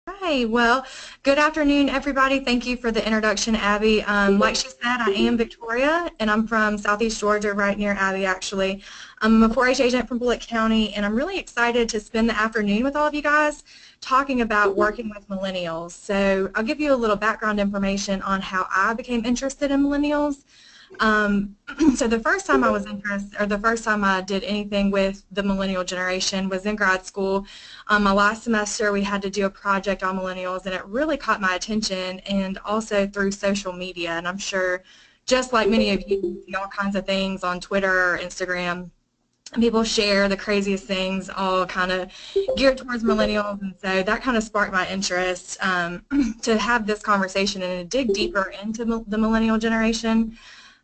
Hi, well, good afternoon, everybody. Thank you for the introduction, Abby. Like she said, I am Victoria, and I'm from Southeast Georgia, right near Abby, actually. I'm a 4-H agent from Bullitt County, and I'm really excited to spend the afternoon with all of you guys talking about working with millennials. So I'll give you a little background information on how I became interested in millennials. Um, so the first time I was interested, or the first time I did anything with the millennial generation was in grad school. My last semester we had to do a project on millennials, and it really caught my attention, and also through social media. And I'm sure, just like many of you, see all kinds of things on Twitter or Instagram. And people share the craziest things, all kind of geared towards millennials, and so that kind of sparked my interest to have this conversation and to dig deeper into the millennial generation.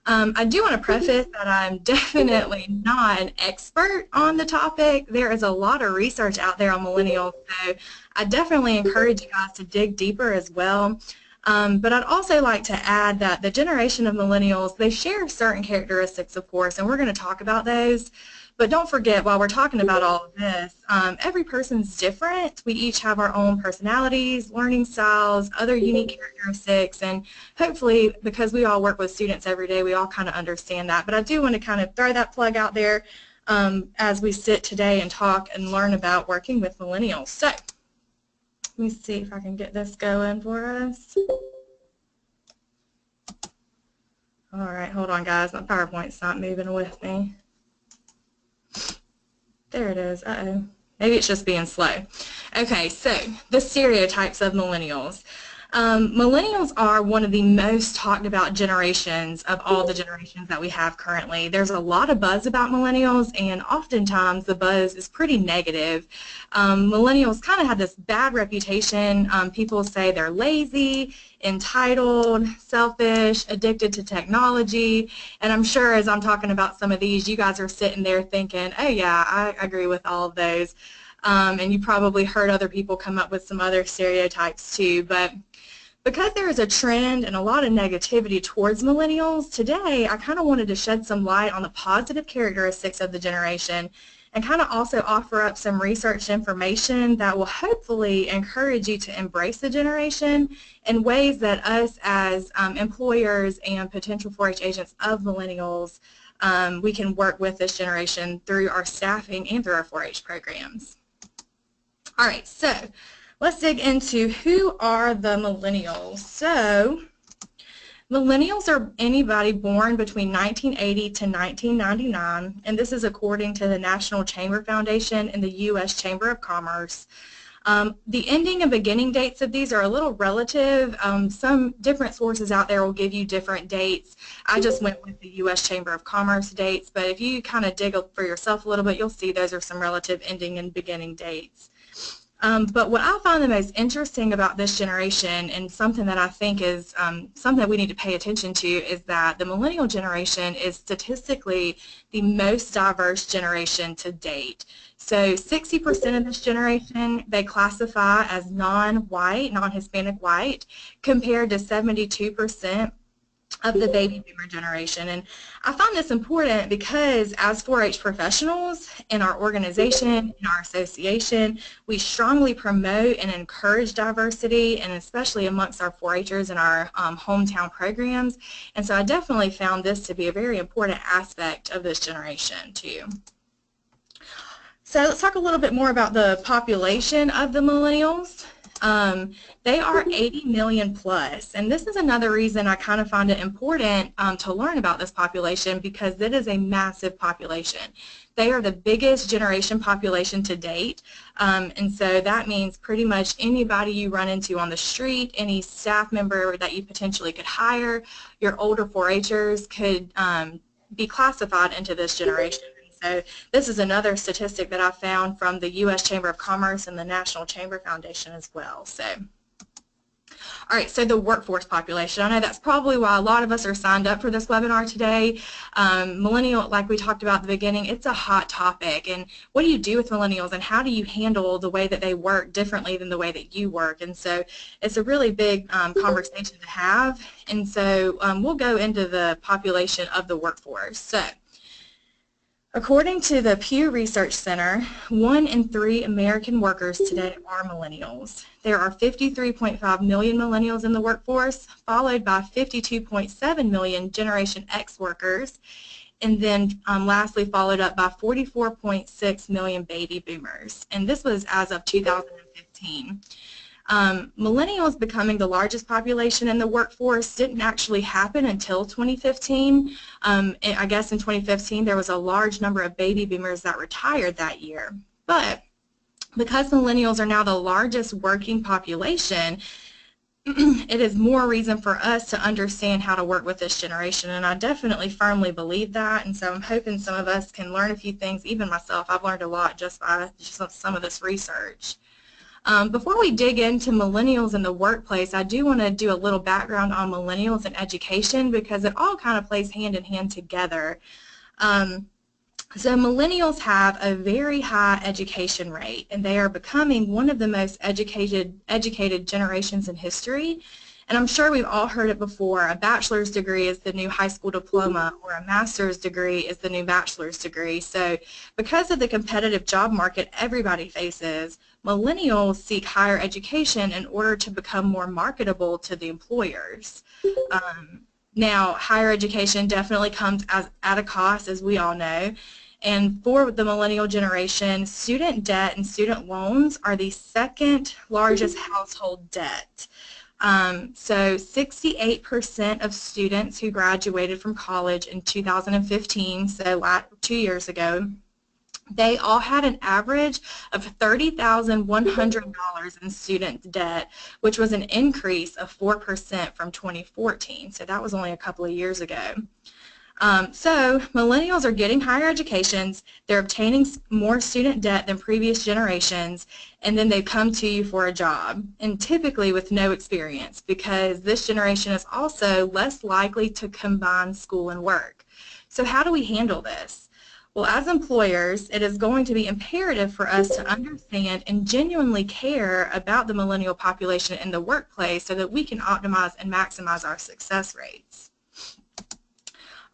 I do want to preface that I'm definitely not an expert on the topic. There is a lot of research out there on millennials, so I definitely encourage you guys to dig deeper as well. But I'd also like to add that the generation of millennials, they share certain characteristics, of course, and we're going to talk about those. But don't forget, while we're talking about all of this, every person's different. We each have our own personalities, learning styles, other unique characteristics, and hopefully, because we all work with students every day, we all kind of understand that. But I do want to kind of throw that plug out there as we sit today and talk and learn about working with millennials. So let me see if I can get this going for us. All right, hold on, guys. My PowerPoint's not moving with me. There it is. Uh-oh. Maybe it's just being slow. Okay, so the stereotypes of millennials. Millennials are one of the most talked about generations of all the generations that we have currently. There's a lot of buzz about millennials, and oftentimes the buzz is pretty negative. Millennials kind of have this bad reputation. People say they're lazy, entitled, selfish, addicted to technology, and I'm sure as I'm talking about some of these, you guys are sitting there thinking, oh yeah, I agree with all of those. And you probably heard other people come up with some other stereotypes too, but because there is a trend and a lot of negativity towards millennials, today I kind of wanted to shed some light on the positive characteristics of the generation and kind of also offer up some research information that will hopefully encourage you to embrace the generation in ways that us as employers and potential 4-H agents of millennials, we can work with this generation through our staffing and through our 4-H programs. All right, so let's dig into who are the millennials. So millennials are anybody born between 1980 to 1999, and this is according to the National Chamber Foundation and the U.S. Chamber of Commerce. The ending and beginning dates of these are a little relative. Some different sources out there will give you different dates. I just went with the U.S. Chamber of Commerce dates, but if you kind of dig up for yourself a little bit, you'll see those are some relative ending and beginning dates. But what I find the most interesting about this generation, and something that I think is something that we need to pay attention to, is that the millennial generation is statistically the most diverse generation to date. So 60% of this generation, they classify as non-white, non-Hispanic white, compared to 72% of the baby boomer generation. And I find this important because as 4-H professionals in our organization, in our association, we strongly promote and encourage diversity, and especially amongst our 4-Hers in our hometown programs. And so I definitely found this to be a very important aspect of this generation too. So let's talk a little bit more about the population of the millennials. They are 80 million plus, and this is another reason I kind of find it important to learn about this population, because it is a massive population. They are the biggest generation population to date, and so that means pretty much anybody you run into on the street, any staff member that you potentially could hire, your older 4-Hers could be classified into this generation. So this is another statistic that I found from the U.S. Chamber of Commerce and the National Chamber Foundation as well. So, all right, so the workforce population. I know that's probably why a lot of us are signed up for this webinar today. Millennial, like we talked about at the beginning, it's a hot topic. And what do you do with millennials, and how do you handle the way that they work differently than the way that you work? And so it's a really big conversation to have. And so we'll go into the population of the workforce. So, according to the Pew Research Center, 1 in 3 American workers today are millennials. there are 53.5 million millennials in the workforce, followed by 52.7 million Generation X workers, and then lastly followed up by 44.6 million baby boomers. And this was as of 2015. Millennials becoming the largest population in the workforce didn't actually happen until 2015. I guess in 2015 there was a large number of baby boomers that retired that year. But because millennials are now the largest working population, it is more reason for us to understand how to work with this generation, and I definitely firmly believe that, and so I'm hoping some of us can learn a few things. Even myself, I've learned a lot just by some of this research. Before we dig into millennials in the workplace, I do want to do a little background on millennials in education because it all kind of plays hand in hand together. So millennials have a very high education rate, and they are becoming one of the most educated generations in history. And I'm sure we've all heard it before, a bachelor's degree is the new high school diploma, or a master's degree is the new bachelor's degree. So because of the competitive job market everybody faces, millennials seek higher education in order to become more marketable to the employers. Now, higher education definitely comes at a cost, as we all know. And for the millennial generation, student debt and student loans are the second largest household debt. So 68% of students who graduated from college in 2015, so 2 years ago, they all had an average of $30,100 in student debt, which was an increase of 4% from 2014. So that was only a couple of years ago. So millennials are getting higher educations, they're obtaining more student debt than previous generations, and then they come to you for a job, and typically with no experience, because this generation is also less likely to combine school and work. So how do we handle this? Well, as employers, it is going to be imperative for us to understand and genuinely care about the millennial population in the workplace so that we can optimize and maximize our success rates.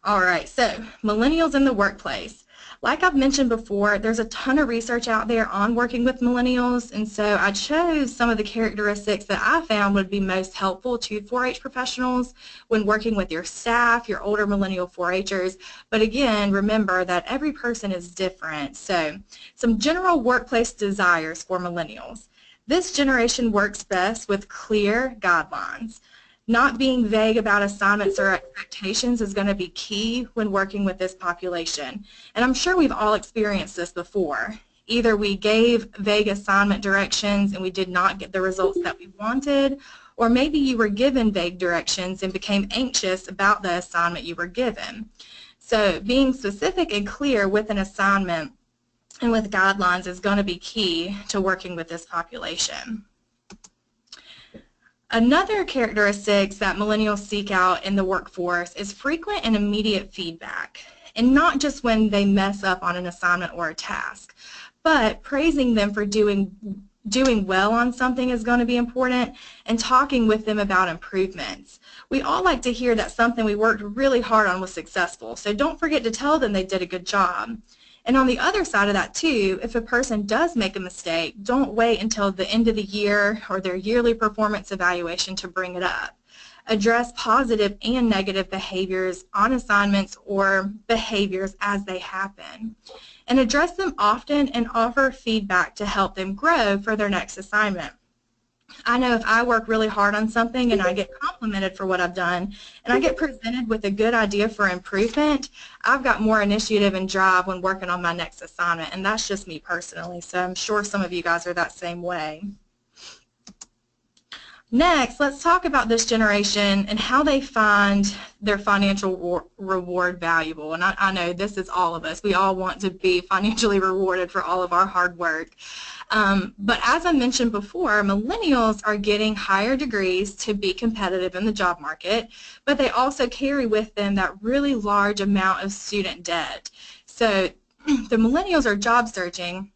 All right, so millennials in the workplace. Like I've mentioned before, there's a ton of research out there on working with millennials, and so I chose some of the characteristics that I found would be most helpful to 4-H professionals when working with your staff, your older millennial 4-Hers. But again, remember that every person is different. So some general workplace desires for millennials. This generation works best with clear guidelines. Not being vague about assignments or expectations is going to be key when working with this population. And I'm sure we've all experienced this before. Either we gave vague assignment directions and we did not get the results that we wanted, or maybe you were given vague directions and became anxious about the assignment you were given. So being specific and clear with an assignment and with guidelines is going to be key to working with this population. Another characteristic that millennials seek out in the workforce is frequent and immediate feedback, and not just when they mess up on an assignment or a task, but praising them for doing well on something is going to be important, and talking with them about improvements. We all like to hear that something we worked really hard on was successful, so don't forget to tell them they did a good job. And on the other side of that too, if a person does make a mistake, don't wait until the end of the year or their yearly performance evaluation to bring it up. Address positive and negative behaviors on assignments or behaviors as they happen. And address them often and offer feedback to help them grow for their next assignment. I know if I work really hard on something and I get complimented for what I've done and I get presented with a good idea for improvement, I've got more initiative and drive when working on my next assignment, and that's just me personally, so I'm sure some of you guys are that same way. Next, let's talk about this generation and how they find their financial reward valuable. And I know this is all of us. We all want to be financially rewarded for all of our hard work. But as I mentioned before, millennials are getting higher degrees to be competitive in the job market, but they also carry with them that really large amount of student debt. So the millennials are job searching,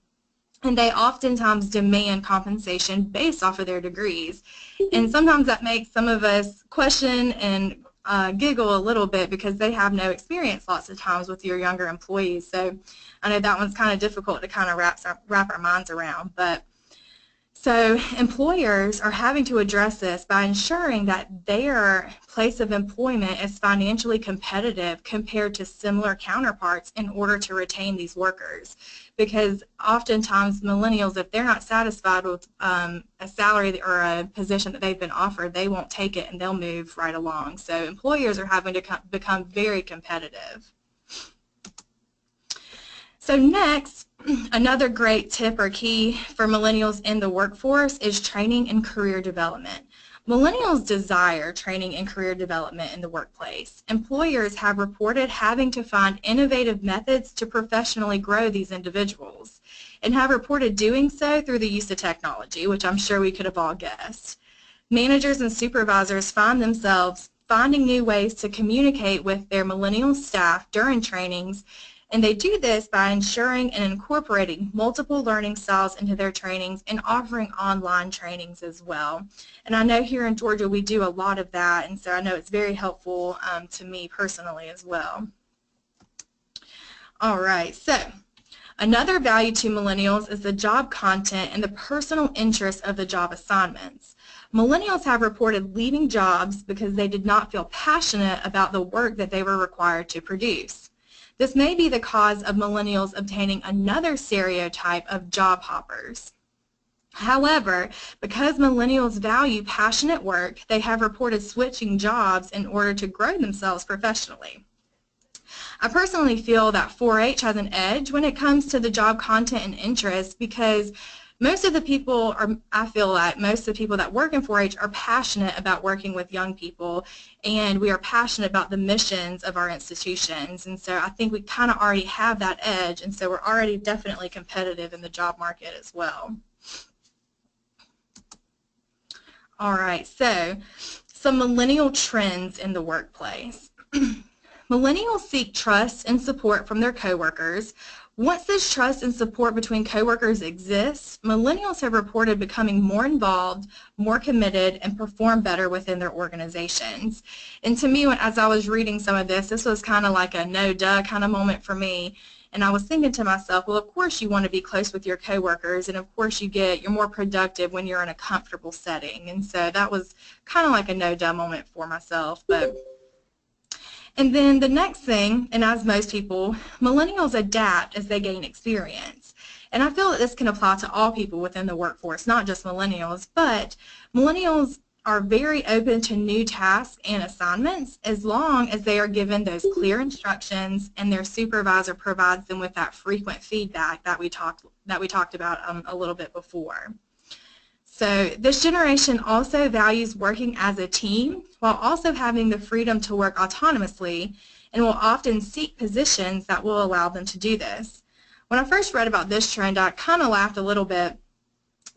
and they oftentimes demand compensation based off of their degrees. And sometimes that makes some of us question and giggle a little bit because they have no experience lots of times with your younger employees. So I know that one's kind of difficult to kind of wrap our minds around. But So employers are having to address this by ensuring that their place of employment is financially competitive compared to similar counterparts in order to retain these workers. Because oftentimes millennials, if they're not satisfied with a salary or a position that they've been offered, they won't take it and they'll move right along. So employers are having to become very competitive. So next, another great tip or key for millennials in the workforce is training and career development. Millennials desire training and career development in the workplace. Employers have reported having to find innovative methods to professionally grow these individuals and have reported doing so through the use of technology, which I'm sure we could have all guessed. Managers and supervisors find themselves finding new ways to communicate with their millennial staff during trainings, and they do this by ensuring and incorporating multiple learning styles into their trainings and offering online trainings as well. And I know here in Georgia we do a lot of that, and so I know it's very helpful to me personally as well. All right, so another value to millennials is the job content and the personal interest of the job assignments. Millennials have reported leaving jobs because they did not feel passionate about the work that they were required to produce. This may be the cause of millennials obtaining another stereotype of job hoppers. However, because millennials value passionate work, they have reported switching jobs in order to grow themselves professionally. I personally feel that 4-H has an edge when it comes to the job content and interest because most of the people, or I feel like most of the people that work in 4-H are passionate about working with young people, and we are passionate about the missions of our institutions. And so I think we kind of already have that edge, and so we're already definitely competitive in the job market as well. All right, so some millennial trends in the workplace. Millennials seek trust and support from their coworkers. Once this trust and support between coworkers exists, millennials have reported becoming more involved, more committed, and perform better within their organizations. And to me, as I was reading some of this was kind of like a no-duh kind of moment for me. And I was thinking to myself, well, of course you want to be close with your coworkers, and of course you're more productive when you're in a comfortable setting. And so that was kind of like a no-duh moment for myself. And then the next thing, and as most people, millennials adapt as they gain experience. And I feel that this can apply to all people within the workforce, not just millennials, but millennials are very open to new tasks and assignments as long as they are given those clear instructions and their supervisor provides them with that frequent feedback that we talked about a little bit before. So this generation also values working as a team while also having the freedom to work autonomously and will often seek positions that will allow them to do this. When I first read about this trend, I kind of laughed a little bit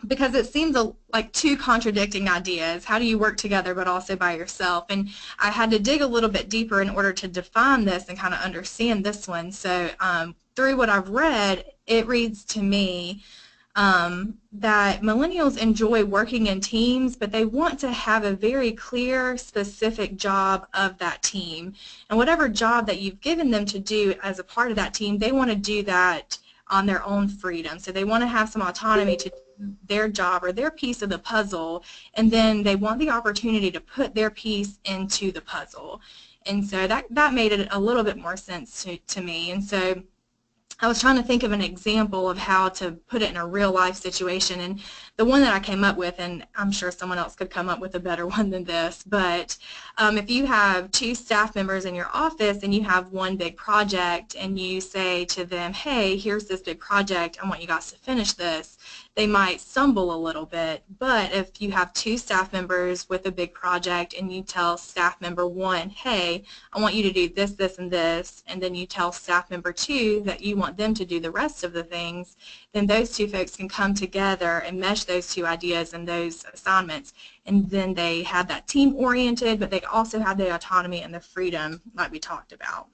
because it seems like two contradicting ideas. How do you work together but also by yourself? And I had to dig a little bit deeper in order to define this and kind of understand this one. So through what I've read, it reads to me that millennials enjoy working in teams, but they want to have a very clear, specific job of that team. And whatever job that you've given them to do as a part of that team, they want to do that on their own freedom. So they want to have some autonomy to do their job or their piece of the puzzle, and then they want the opportunity to put their piece into the puzzle. And so that made it a little bit more sense to me. And so I was trying to think of an example of how to put it in a real life situation, and the one that I came up with, and I'm sure someone else could come up with a better one than this, but if you have two staff members in your office and you have one big project and you say to them, hey, here's this big project, I want you guys to finish this, they might stumble a little bit. But if you have two staff members with a big project and you tell staff member one, hey, I want you to do this, this, and this, and then you tell staff member two that you want them to do the rest of the things, then those two folks can come together and mesh those two ideas and those assignments, and then they have that team-oriented, but they also have the autonomy and the freedom like we talked about.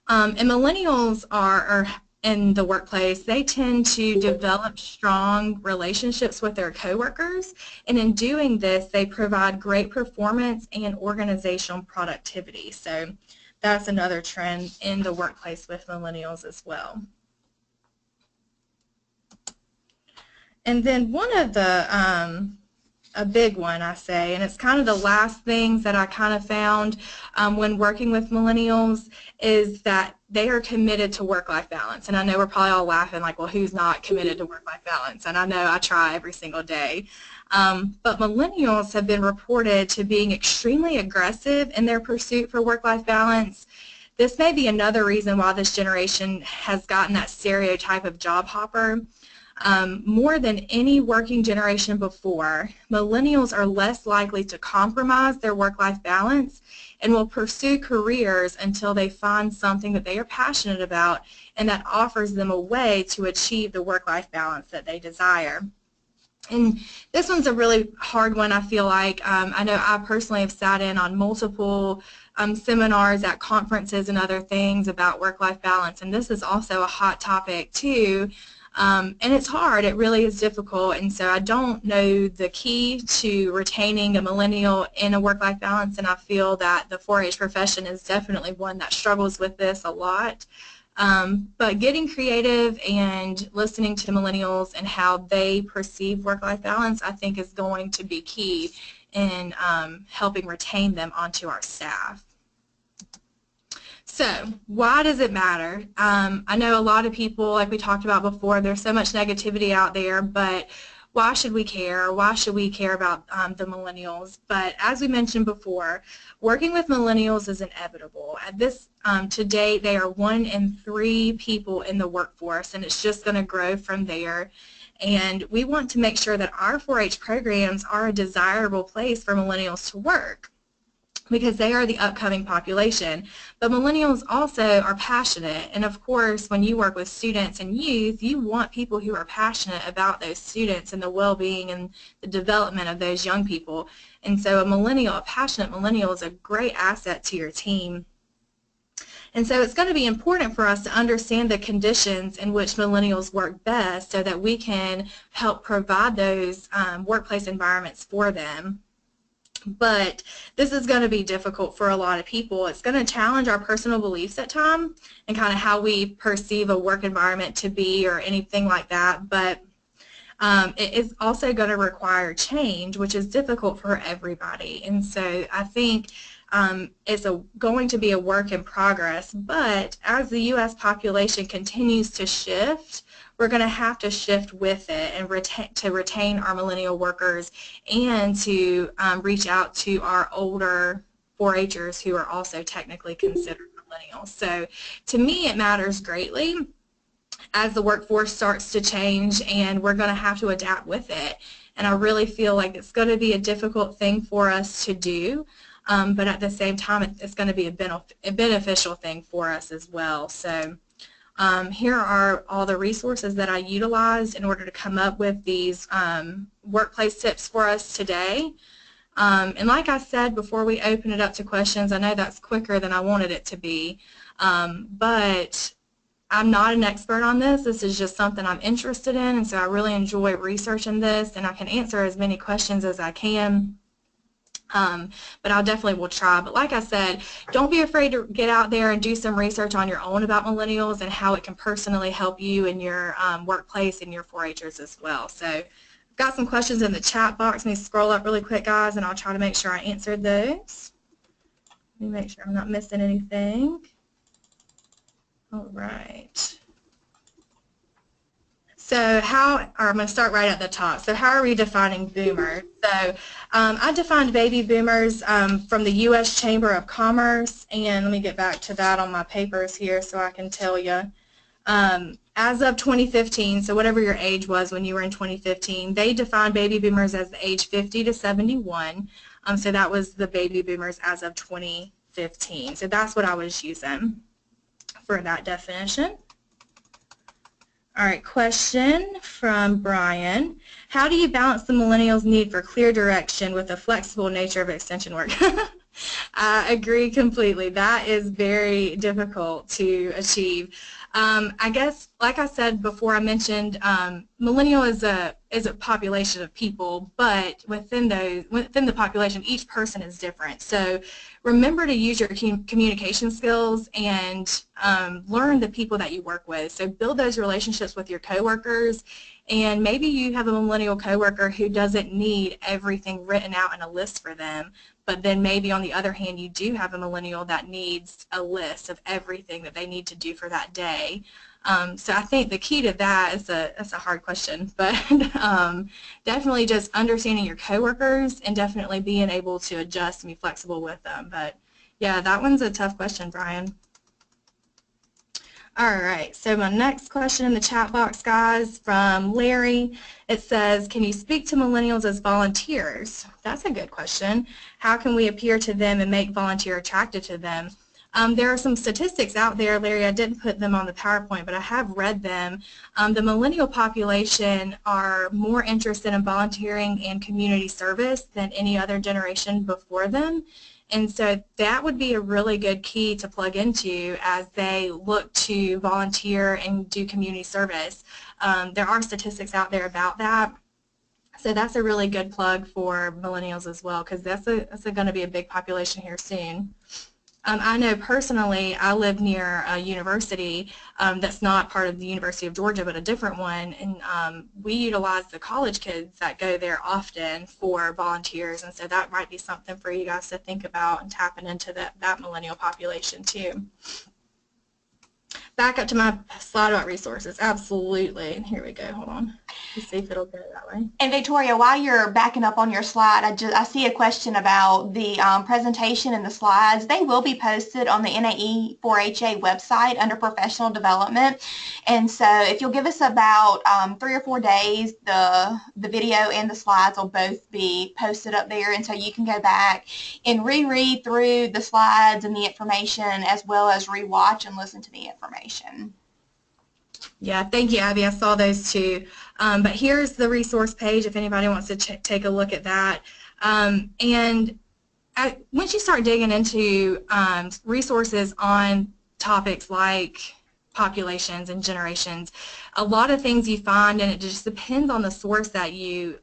And millennials are in the workplace, they tend to develop strong relationships with their coworkers, and in doing this, they provide great performance and organizational productivity. So that's another trend in the workplace with millennials as well. And then one of the, a big one I say, and it's kind of the last things that I kind of found when working with millennials, is that they are committed to work-life balance. And I know we're probably all laughing like, well, who's not committed to work-life balance? And I know I try every single day. But millennials have been reported to being extremely aggressive in their pursuit for work-life balance. This may be another reason why this generation has gotten that stereotype of job hopper. More than any working generation before, millennials are less likely to compromise their work-life balance and will pursue careers until they find something that they are passionate about and that offers them a way to achieve the work-life balance that they desire. And this one's a really hard one, I feel like. I know I personally have sat in on multiple seminars at conferences and other things about work-life balance, and this is also a hot topic too. And it's hard, it really is difficult, and so I don't know the key to retaining a millennial in a work-life balance, and I feel that the 4-H profession is definitely one that struggles with this a lot. But getting creative and listening to millennials and how they perceive work-life balance, I think, is going to be key in helping retain them onto our staff. So why does it matter? I know a lot of people, like we talked about before, there's so much negativity out there, but why should we care? Why should we care about the millennials? But as we mentioned before, working with millennials is inevitable. At this, to date, they are 1 in 3 people in the workforce, and it's just going to grow from there. And we want to make sure that our 4-H programs are a desirable place for millennials to work, because they are the upcoming population. But millennials also are passionate, and of course when you work with students and youth, you want people who are passionate about those students and the well-being and the development of those young people. And so a passionate millennial is a great asset to your team. And so it's going to be important for us to understand the conditions in which millennials work best so that we can help provide those workplace environments for them. But this is going to be difficult for a lot of people. It's going to challenge our personal beliefs at times and kind of how we perceive a work environment to be or anything like that. But it is also going to require change, which is difficult for everybody. And so I think it's going to be a work in progress. But as the U.S. population continues to shift, we're going to have to shift with it and retain our millennial workers and to reach out to our older 4-Hers who are also technically considered millennials. So to me, it matters greatly as the workforce starts to change, and we're going to have to adapt with it. And I really feel like it's going to be a difficult thing for us to do, but at the same time, it's going to be a beneficial thing for us as well. So here are all the resources that I utilized in order to come up with these workplace tips for us today. And like I said before we open it up to questions, I know that's quicker than I wanted it to be, but I'm not an expert on this. This is just something I'm interested in, and so I really enjoy researching this, and I can answer as many questions as I can. But I definitely will try. But like I said, don't be afraid to get out there and do some research on your own about millennials and how it can personally help you in your workplace and your 4-Hers as well. So I've got some questions in the chat box. Let me scroll up really quick, guys, and I'll try to make sure I answered those. Let me make sure I'm not missing anything. All right. So I'm going to start right at the top. So how are we defining boomers? So I defined baby boomers from the U.S. Chamber of Commerce, and let me get back to that on my papers here so I can tell you. As of 2015, so whatever your age was when you were in 2015, they defined baby boomers as the age 50 to 71. So that was the baby boomers as of 2015. So that's what I was using for that definition. All right, question from Brian. How do you balance the millennials' need for clear direction with the flexible nature of extension work? I agree completely. That is very difficult to achieve. I guess, like I said before, I mentioned millennial is a population of people, but within the population, each person is different. So remember to use your communication skills and learn the people that you work with. So build those relationships with your coworkers And maybe you have a millennial coworker who doesn't need everything written out in a list for them, but then maybe on the other hand, you do have a millennial that needs a list of everything that they need to do for that day. So I think the key to that is that's a hard question, but definitely just understanding your coworkers and definitely being able to adjust and be flexible with them. But yeah, that one's a tough question, Brian. All right, so my next question in the chat box, guys, from Larry. It says, can you speak to millennials as volunteers? That's a good question. How can we appear to them and make volunteer attractive to them? There are some statistics out there, Larry. I didn't put them on the PowerPoint, but I have read them. The millennial population are more interested in volunteering and community service than any other generation before them. And so that would be a really good key to plug into as they look to volunteer and do community service. There are statistics out there about that. So that's a really good plug for millennials as well, because that's going to be a big population here soon. I know personally I live near a university that's not part of the University of Georgia, but a different one, and we utilize the college kids that go there often for volunteers, and so that might be something for you guys to think about and tapping into that millennial population too. Back up to my slide about resources. Absolutely. And here we go. Hold on. Let's see if it'll go that way. And Victoria, while you're backing up on your slide, I see a question about the presentation and the slides. They will be posted on the NAE 4HA website under professional development. And so if you'll give us about 3 or 4 days, the video and the slides will both be posted up there. And so you can go back and reread through the slides and the information, as well as rewatch and listen to the information. Yeah, thank you, Abby. I saw those too. But here's the resource page if anybody wants to take a look at that. And once you start digging into resources on topics like populations and generations, a lot of things you find, and it just depends on the source that you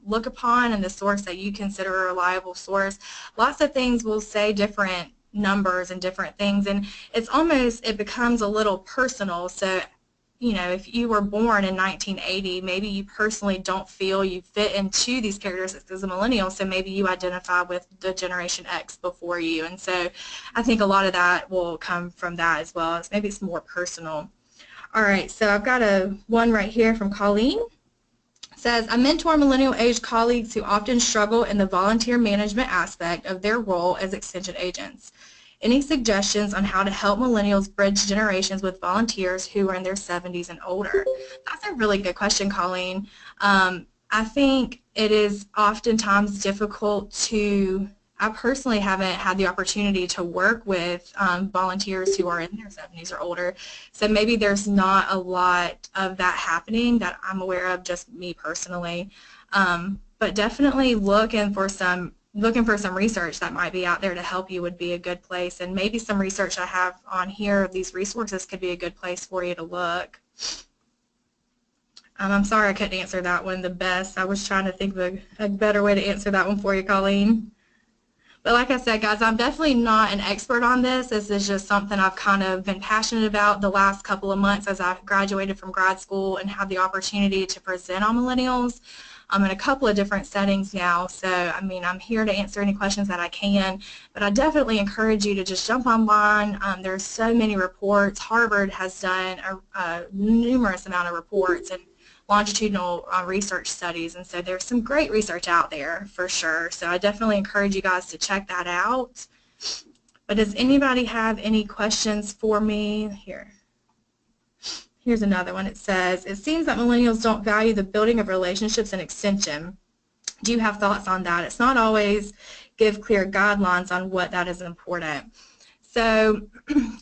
look upon and the source that you consider a reliable source. Lots of things will say different numbers and different things, and it becomes a little personal. So, you know, if you were born in 1980, maybe you personally don't feel you fit into these characteristics as a millennial, so maybe you identify with the Generation X before you. And so I think a lot of that will come from that as well. Maybe it's more personal. All right, so I've got one right here from Colleen. It says, I mentor millennial-age colleagues who often struggle in the volunteer management aspect of their role as extension agents. Any suggestions on how to help millennials bridge generations with volunteers who are in their 70s and older? That's a really good question, Colleen. I think it is oftentimes difficult I personally haven't had the opportunity to work with volunteers who are in their 70s or older, so maybe there's not a lot of that happening that I'm aware of, just me personally. But definitely looking for some research that might be out there to help you would be a good place, and maybe some research I have on here, these resources could be a good place for you to look. I'm sorry I couldn't answer that one the best. I was trying to think of a better way to answer that one for you, Colleen. But like I said, guys, I'm definitely not an expert on this. This is just something I've kind of been passionate about the last couple of months as I've graduated from grad school and had the opportunity to present on millennials. I'm in a couple of different settings now, so I mean, I'm here to answer any questions that I can, but I definitely encourage you to just jump online. There's so many reports. Harvard has done a numerous amount of reports and longitudinal research studies, and so there's some great research out there for sure. So I definitely encourage you guys to check that out. But does anybody have any questions for me here? Here's another one. It says, it seems that millennials don't value the building of relationships and extension. Do you have thoughts on that? It's not always give clear guidelines on what that is important. So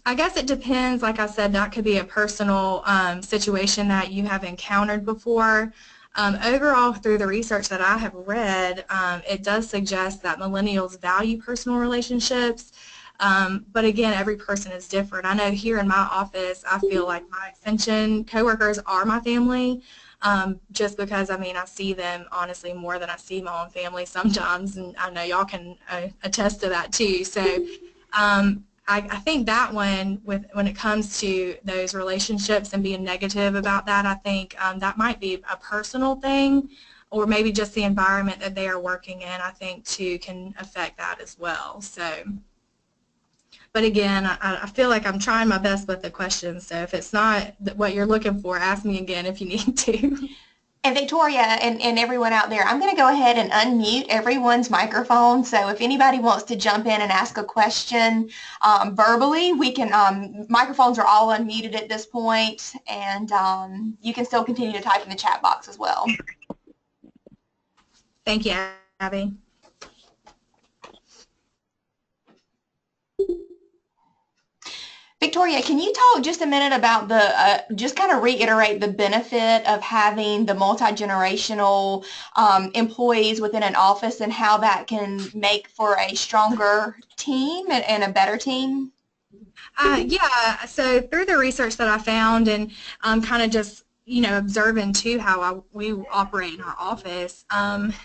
I guess it depends. Like I said, that could be a personal situation that you have encountered before. Overall, through the research that I have read, it does suggest that millennials value personal relationships. But again, every person is different. I know here in my office, I feel like my extension coworkers are my family, just because, I mean, I see them honestly more than I see my own family sometimes, and I know y'all can attest to that too. So I think that one, when it comes to those relationships and being negative about that, I think that might be a personal thing, or maybe just the environment that they are working in, I think, too, can affect that as well. So, but again, I feel like I'm trying my best with the questions, so if it's not what you're looking for, ask me again if you need to. And Victoria and everyone out there, I'm going to go ahead and unmute everyone's microphone. So if anybody wants to jump in and ask a question verbally, we can, microphones are all unmuted at this point, and you can still continue to type in the chat box as well. Thank you, Abby. Victoria, can you talk just a minute about the, just kind of reiterate the benefit of having the multi-generational employees within an office and how that can make for a stronger team and a better team? Yeah, so through the research that I found and kind of just observing too how we operate in our office,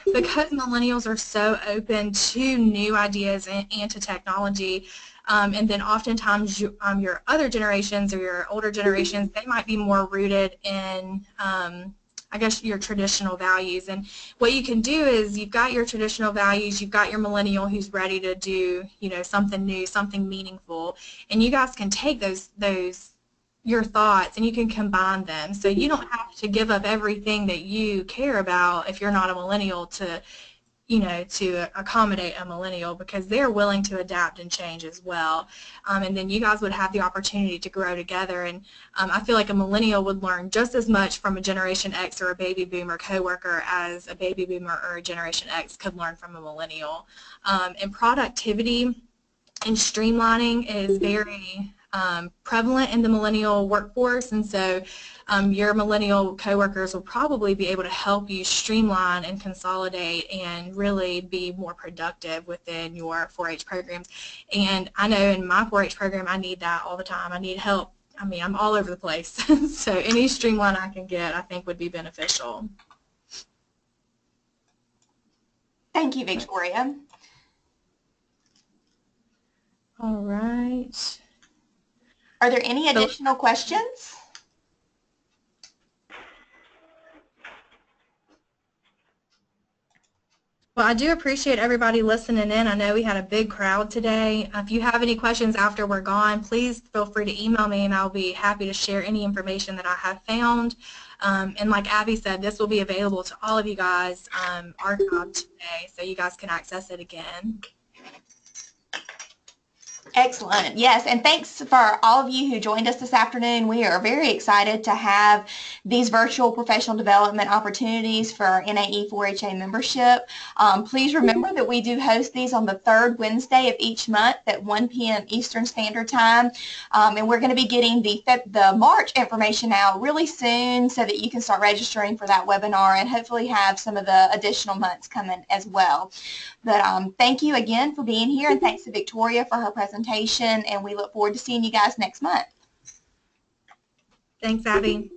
because millennials are so open to new ideas and to technology, and then oftentimes your other generations or your older generations, they might be more rooted in I guess your traditional values. And what you can do is you've got your traditional values, you've got your millennial who's ready to do something new, something meaningful, and you guys can take those your thoughts and you can combine them. So you don't have to give up everything that you care about if you're not a millennial to accommodate a millennial, because they're willing to adapt and change as well. And then you guys would have the opportunity to grow together. And I feel like a millennial would learn just as much from a Generation X or a baby boomer coworker as a baby boomer or a Generation X could learn from a millennial. And productivity and streamlining is very prevalent in the millennial workforce, and so your millennial coworkers will probably be able to help you streamline and consolidate and really be more productive within your 4-H programs. And I know in my 4-H program I need that all the time. I need help. I mean, I'm all over the place. So any streamline I can get, I think, would be beneficial. Thank you, Victoria. All right. Are there any additional questions? Well, I do appreciate everybody listening in. I know we had a big crowd today. If you have any questions after we're gone, please feel free to email me and I'll be happy to share any information that I have found. And like Abby said, this will be available to all of you guys archived today, so you guys can access it again. Excellent. Yes, and thanks for all of you who joined us this afternoon. We are very excited to have these virtual professional development opportunities for our NAE 4HA membership. Please remember that we do host these on the third Wednesday of each month at 1 p.m. Eastern Standard Time, and we're going to be getting the March information out really soon so that you can start registering for that webinar and hopefully have some of the additional months coming as well. But thank you again for being here, and thanks to Victoria for her presentation, and we look forward to seeing you guys next month. Thanks, Abby.